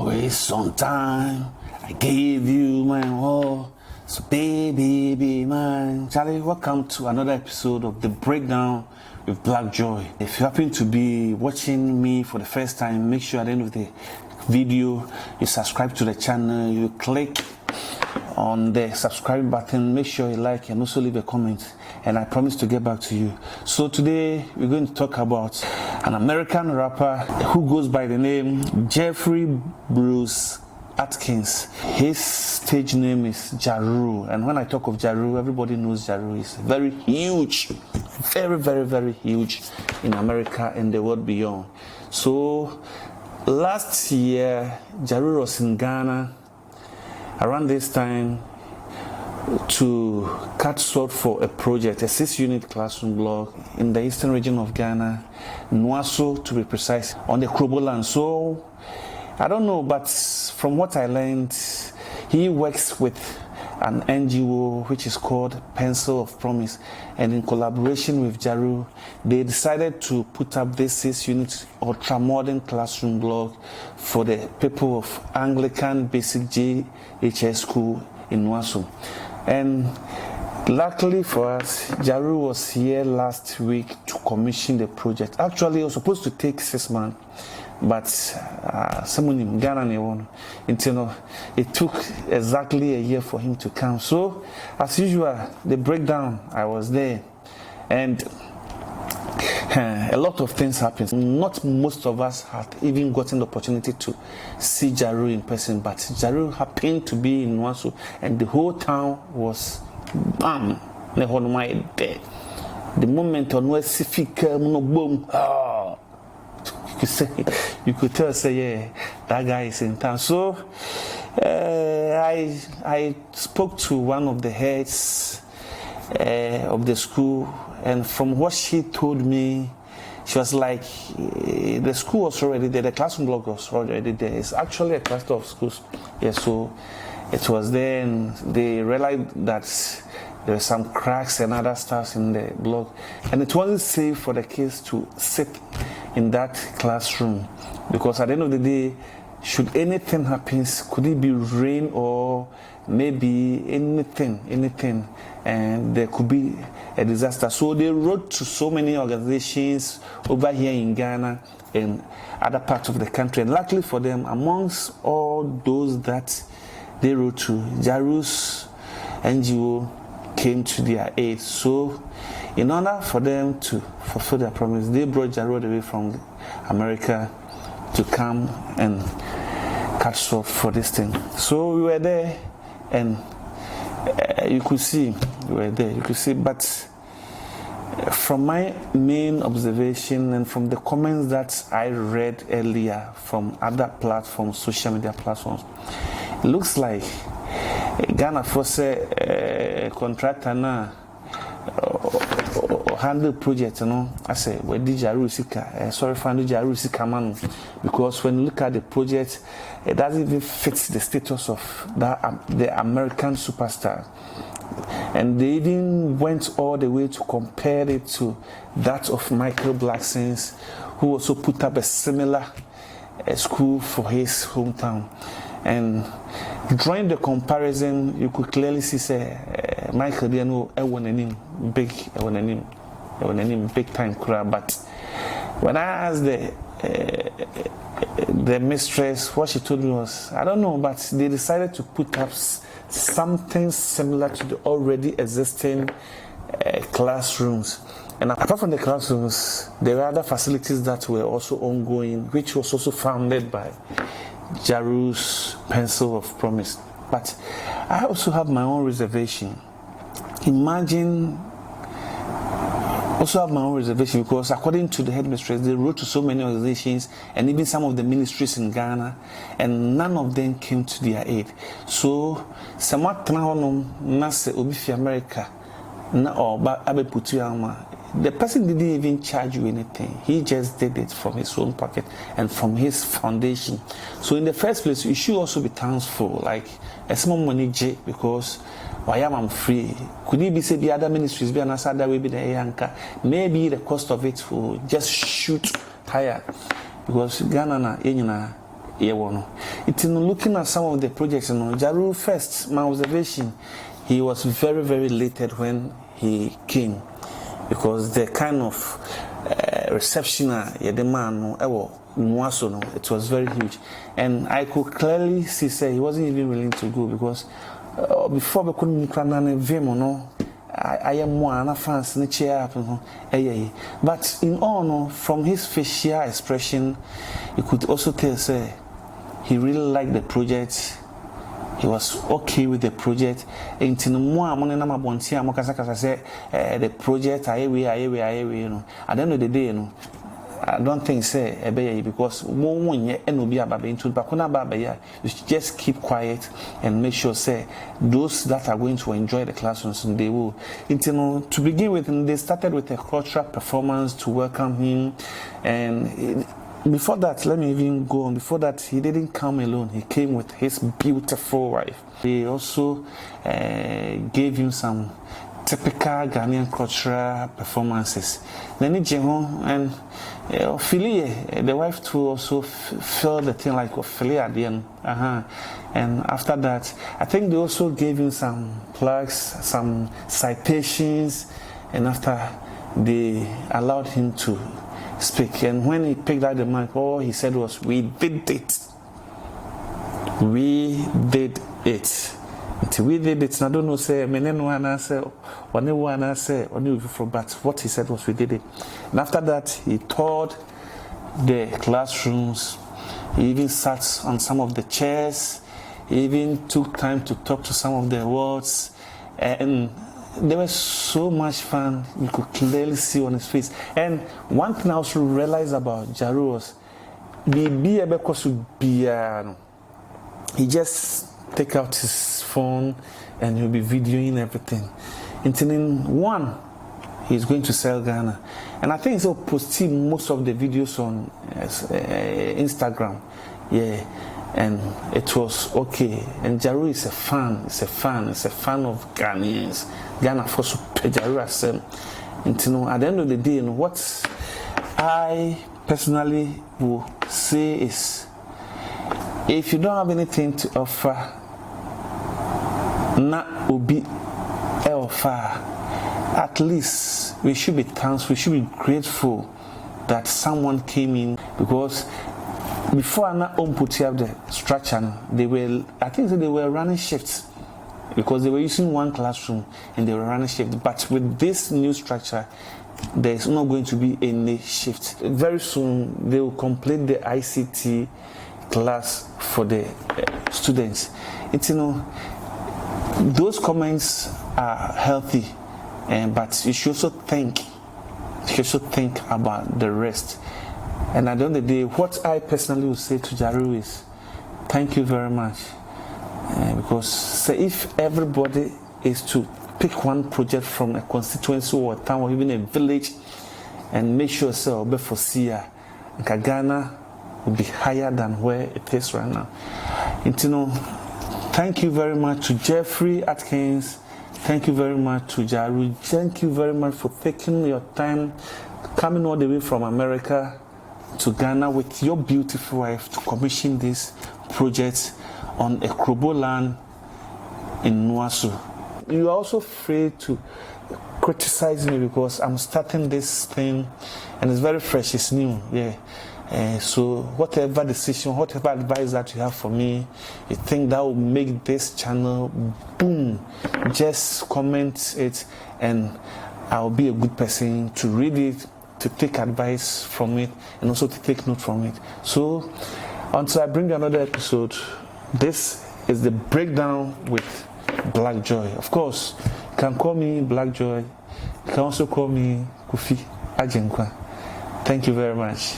always on time. I gave you my all. So baby, be mine. Charlie, welcome to another episode of The Breakdown with Black Joy. If you happen to be watching me for the first time, make sure at the end of the video, you subscribe to the channel, you click on the subscribe button, make sure you like and also leave a comment, and I promise to get back to you. So today we're going to talk about an American rapper who goes by the name Jeffrey Bruce Atkins. His stage name is Ja Rule, and when I talk of Ja Rule, everybody knows Ja Rule is very huge, very huge in America and the world beyond. So last year Ja Rule was in Ghana around this time to cut short for a project, a 6-unit classroom block in the eastern region of Ghana, Nwaso to be precise, on the Krobo land. So I don't know, but from what I learned, he works with an NGO which is called Pencil of Promise, and in collaboration with Ja Rule, they decided to put up this 6-unit ultra-modern classroom block for the people of Anglican Basic JHS School in Nwaso. And luckily for us, Ja Rule was here last week to commission the project. Actually, it was supposed to take 6 months, but someone in Ghana, it took exactly a year for him to come. So, as usual, the breakdown, I was there, and a lot of things happened. Not most of us had even gotten the opportunity to see Ja Rule in person, but Ja Rule happened to be in Nwaso, and the whole town was bam. The moment on Pacific, boom. You could tell, say, yeah, that guy is in town. So I spoke to one of the heads of the school, and from what she told me, she was like, the school was already there, the classroom block was already there. It's actually a cluster of schools. Yeah, so it was there, and they realized that there were some cracks and other stuff in the block, and it wasn't safe for the kids to sit in that classroom, because at the end of the day, should anything happen, could it be rain or maybe anything, and there could be a disaster. So they wrote to so many organizations over here in Ghana and other parts of the country, and luckily for them, amongst all those that they wrote to, Ja Rule's NGO came to their aid. So in order for them to fulfill their promise, they brought Ja Rule away from America to come and cut short for this thing. So we were there, and you could see, but from my main observation and from the comments that I read earlier from other platforms, social media platforms, it looks like Ghana force a contractor now handle project, I say, where did Ja Rule Sika? Sorry for Ja Rule Sika man, because when you look at the project, it doesn't even fit the status of the American superstar. And they even went all the way to compare it to that of Michael Blackson's, who also put up a similar school for his hometown. And drawing the comparison, you could clearly see, say, Michael Diano, big time crowd. But when I asked the mistress, what she told me was, I don't know, but they decided to put up something similar to the already existing classrooms. And apart from the classrooms, there were other facilities that were also ongoing, which was also founded by Ja Rule's Pencil of Promise. But I also have my own reservation. Because according to the headmistress, they wrote to so many organizations and even some of the ministries in Ghana, and none of them came to their aid. So, somewhat Nase Obifi America, the person didn't even charge you anything. He just did it from his own pocket and from his foundation. So in the first place, you should also be thankful, like a small money, because why am I free? Could it be said the other ministries be an other way be the anchor? Maybe the cost of it will just shoot higher, because Ghana yeah, one. It's in looking at some of the projects, Jaru first, my observation, he was very, very elated when he came because the kind of reception, the man, it was very huge. And I could clearly see, say, he wasn't even willing to go because before we couldn't I am one fans in the chair. But in all, from his facial expression, you could also tell, say, he really liked the project. He was okay with the project. And the project, at the end of the day, I don't think say because you should just keep quiet and make sure say those that are going to enjoy the classrooms they will. To begin with, they started with a cultural performance to welcome him, and before that, let me even go on. Before that, he didn't come alone. He came with his beautiful wife. They also gave him some typical Ghanaian cultural performances. Then he came home and the wife too also felt the thing like Ophelia at the end. And after that, I think they also gave him some plugs, some citations, and after they allowed him to speak. And when he picked out the mic, all he said was, "We did it. We did it." We did it. I don't know, say, but what he said was, "We did it." And after that, he toured the classrooms. He even sat on some of the chairs. He even took time to talk to some of the wards. And there was so much fun. You could clearly see on his face. And one thing I also realized about Jaru was, he just take out his phone and he'll be videoing everything. One, he's going to sell Ghana. And I think he'll post most of the videos on Instagram. Yeah. And it was okay. And Jaru is a fan. He's a fan of Ghanaians. Ghana for Jaru as at the end of the day, what I personally will say is, if you don't have anything to offer, na ubi offer, at least we should be thankful, we should be grateful that someone came in, because before Anna put up the structure, they were running shifts because they were using one classroom and they were running shifts. But with this new structure, there's not going to be any shift. Very soon they will complete the ICT class for the students. Those comments are healthy, but you should also think about the rest. And at the end of the day, what I personally would say to Jaru is, thank you very much. Because say if everybody is to pick one project from a constituency or a town or even a village and make sure so before Sia, Ghana will be higher than where it is right now. Thank you very much to Jeffrey Atkins. Thank you very much to Jaru. Thank you very much for taking your time, coming all the way from America to Ghana with your beautiful wife to commission this project on a Krobo land in Nwasu. You are also free to criticize me because I'm starting this thing and it's very fresh, it's new. Yeah. So whatever decision, whatever advice that you have for me, you think that will make this channel boom, just comment it and I'll be a good person to read it, to take advice from it, and also to take note from it. So until I bring you another episode, this is the breakdown with Black Joy. Of course, you can call me Black Joy. You can also call me Kofi Ajenkwa. Thank you very much.